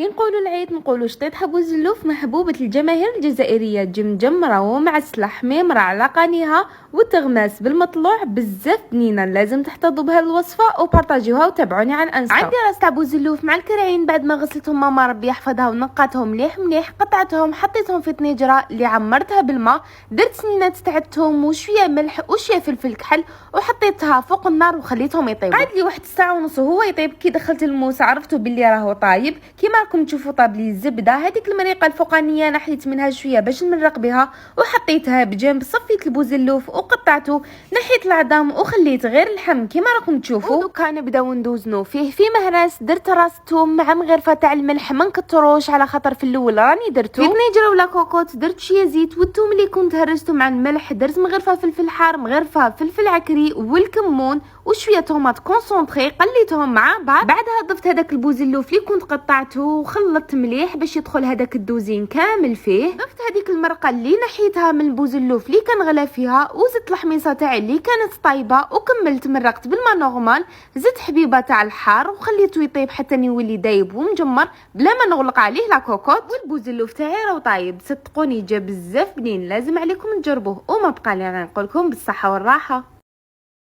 كي نقولوا العيد نقولوا شطيط بوزلوف محبوبة الجماهير الجزائرية، جمجم راهو معسلة حميمرة على قانيها وتغماس بالمطلوع بزاف بنينة. لازم تحتفظوا بها الوصفة وبارطاجيوها وتابعوني على الانستا. عندي راس تاع بوزلوف مع الكرعين بعد ما غسلتهم ماما ربي يحفظها ونقاتهم مليح مليح، قطعتهم حطيتهم في طنجرة اللي عمرتها بالماء، درت سنينات تاع الثوم وشوية ملح وشوية فلفل كحل وحطيتها فوق النار وخليتهم يطيبوا. قعد لي واحد الساعة ونص وهو يطيب. كي دخلت الموس عرفتوا باللي راهو طايب. كيما راكم تشوفوا طاب لي الزبده، هذيك المريقه الفوقانيه نحيت منها شويه باش نمرق بها وحطيتها بجنب. صفيت البوزلوف وقطعته، نحيت العظام وخليت غير اللحم كيما راكم تشوفوا. ودوكا نبداو ندوزنو فيه في مهراس. درت راس توم مع مغرفه تاع الملح، ما نكتروش على خاطر في الاول راني درتو. في طنجره ولا كوكوط درت شويه زيت والثوم اللي كنت هرسته مع الملح. درت مغرفه فلفل حار، مغرفه فلفل عكري والكمون وشويه طوماط كونسونطري، قليتهم مع بعض. بعدها ضفت هذاك البوزلوف اللي كنت قطعته وخلطت مليح باش يدخل هذاك الدوزين كامل فيه. ضفت هذيك المرقه اللي نحيتها من البوزلوف اللي كان غلا فيها، وزدت الحميصه تاعي اللي كانت طايبه، وكملت مرقت بالماء نورمال. زدت حبيبه تاع الحار وخليته يطيب حتى يولي دايب ومجمر بلا ما نغلق عليه لا كوكوط. والبوزلوف تاعي راه طايب، صدقوني جا بزاف بنين، لازم عليكم تجربوه. وما بقى لي غير نقول لكم بالصحه والراحه.